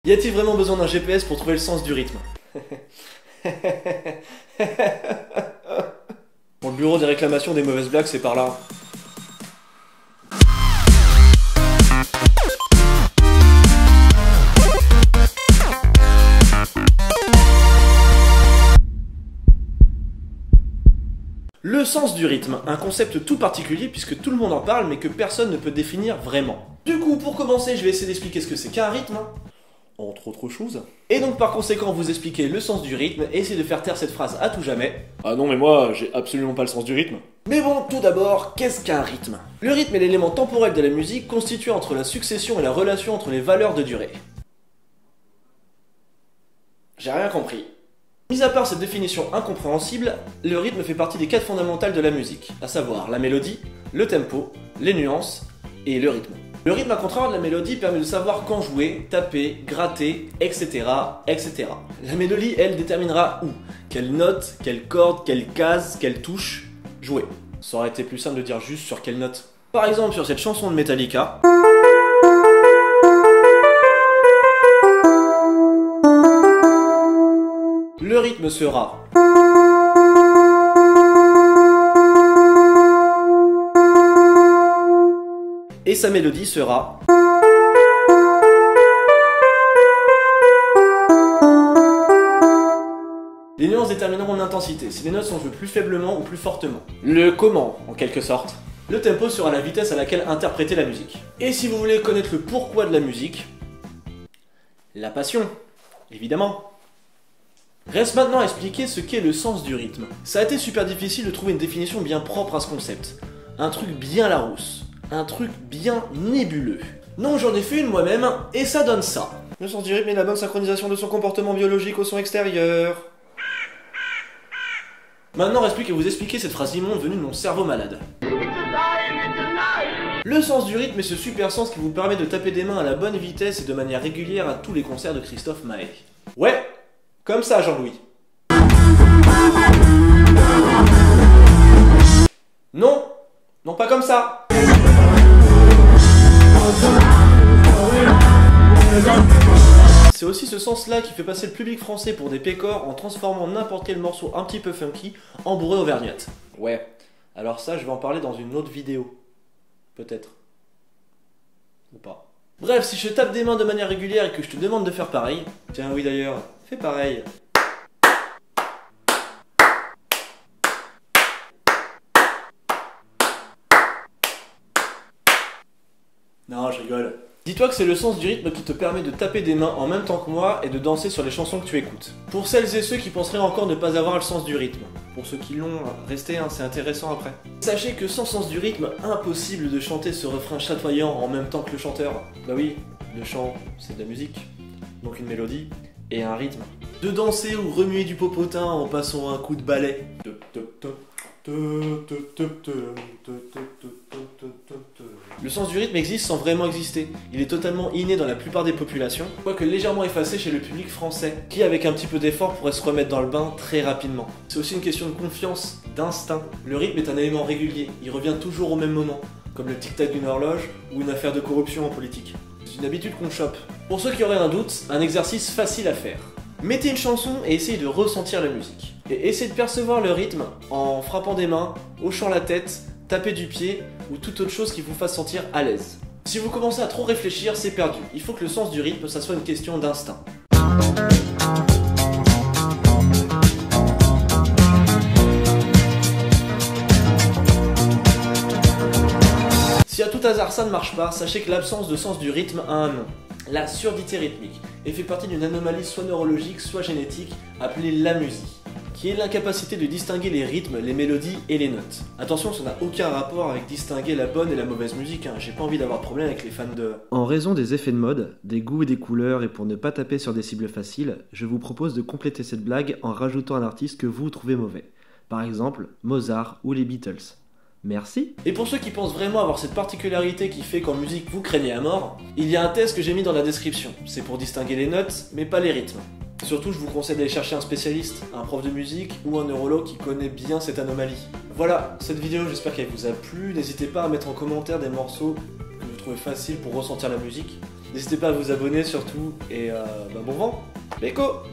Y a-t-il vraiment besoin d'un GPS pour trouver le sens du rythme? Bon, le bureau des réclamations des mauvaises blagues, c'est par là. Le sens du rythme, un concept tout particulier puisque tout le monde en parle mais que personne ne peut définir vraiment. Du coup, pour commencer, je vais essayer d'expliquer ce que c'est qu'un rythme, entre autres choses. Et donc par conséquent, vous expliquer le sens du rythme et essayer de faire taire cette phrase à tout jamais. Ah non mais moi, j'ai absolument pas le sens du rythme. Mais bon, tout d'abord, qu'est-ce qu'un rythme? Le rythme est l'élément temporel de la musique constitué entre la succession et la relation entre les valeurs de durée. J'ai rien compris. Mis à part cette définition incompréhensible, le rythme fait partie des 4 fondamentales de la musique, à savoir la mélodie, le tempo, les nuances et le rythme. Le rythme, à contraire de la mélodie, permet de savoir quand jouer, taper, gratter, etc., etc. La mélodie, elle, déterminera où, quelle note, quelle corde, quelle case, quelle touche, jouer. Ça aurait été plus simple de dire juste sur quelle note. Par exemple, sur cette chanson de Metallica. Le rythme sera et sa mélodie sera les nuances détermineront l'intensité, si les notes sont jouées plus faiblement ou plus fortement. Le comment, en quelque sorte. Le tempo sera la vitesse à laquelle interpréter la musique. Et si vous voulez connaître le pourquoi de la musique, la passion, évidemment. Reste maintenant à expliquer ce qu'est le sens du rythme. Ça a été super difficile de trouver une définition bien propre à ce concept. Un truc bien Larousse. Un truc bien nébuleux. Non, j'en ai fait une moi-même, et ça donne ça. Le sens du rythme est la bonne synchronisation de son comportement biologique au son extérieur. Maintenant, reste plus qu'à vous expliquer cette phrase immonde venue de mon cerveau malade. Le sens du rythme est ce super sens qui vous permet de taper des mains à la bonne vitesse et de manière régulière à tous les concerts de Christophe Maé. Ouais, comme ça, Jean-Louis. Non, non pas comme ça. C'est aussi ce sens-là qui fait passer le public français pour des pécores en transformant n'importe quel morceau un petit peu funky en bourré auvergnate. Ouais, alors ça, je vais en parler dans une autre vidéo. Peut-être. Ou pas. Bref, si je tape des mains de manière régulière et que je te demande de faire pareil... Tiens, oui d'ailleurs, fais pareil. Non, je rigole. Dis-toi que c'est le sens du rythme qui te permet de taper des mains en même temps que moi et de danser sur les chansons que tu écoutes. Pour celles et ceux qui penseraient encore ne pas avoir le sens du rythme. Pour ceux qui l'ont, restez, c'est intéressant après. Sachez que sans sens du rythme, impossible de chanter ce refrain chatoyant en même temps que le chanteur. Bah oui, le chant, c'est de la musique. Donc une mélodie et un rythme. De danser ou remuer du popotin en passant un coup de balai. Le sens du rythme existe sans vraiment exister. Il est totalement inné dans la plupart des populations, quoique légèrement effacé chez le public français, qui avec un petit peu d'effort pourrait se remettre dans le bain très rapidement. C'est aussi une question de confiance, d'instinct. Le rythme est un élément régulier, il revient toujours au même moment, comme le tic-tac d'une horloge ou une affaire de corruption en politique. C'est une habitude qu'on chope. Pour ceux qui auraient un doute, un exercice facile à faire. Mettez une chanson et essayez de ressentir la musique. Et essayez de percevoir le rythme en frappant des mains, hochant la tête, taper du pied ou toute autre chose qui vous fasse sentir à l'aise. Si vous commencez à trop réfléchir, c'est perdu. Il faut que le sens du rythme, ça soit une question d'instinct. Si à tout hasard ça ne marche pas, sachez que l'absence de sens du rythme a un nom. La surdité rythmique, et fait partie d'une anomalie soit neurologique, soit génétique, appelée l'amusie, qui est l'incapacité de distinguer les rythmes, les mélodies et les notes. Attention, ça n'a aucun rapport avec distinguer la bonne et la mauvaise musique, j'ai pas envie d'avoir de problème avec les fans de... En raison des effets de mode, des goûts et des couleurs, et pour ne pas taper sur des cibles faciles, je vous propose de compléter cette blague en rajoutant un artiste que vous trouvez mauvais. Par exemple, Mozart ou les Beatles. Merci. Et pour ceux qui pensent vraiment avoir cette particularité qui fait qu'en musique vous craignez à mort, il y a un test que j'ai mis dans la description. C'est pour distinguer les notes, mais pas les rythmes. Surtout, je vous conseille d'aller chercher un spécialiste, un prof de musique ou un neurologue qui connaît bien cette anomalie. Voilà, cette vidéo, j'espère qu'elle vous a plu. N'hésitez pas à mettre en commentaire des morceaux que vous trouvez faciles pour ressentir la musique. N'hésitez pas à vous abonner surtout, et bon vent. Beko!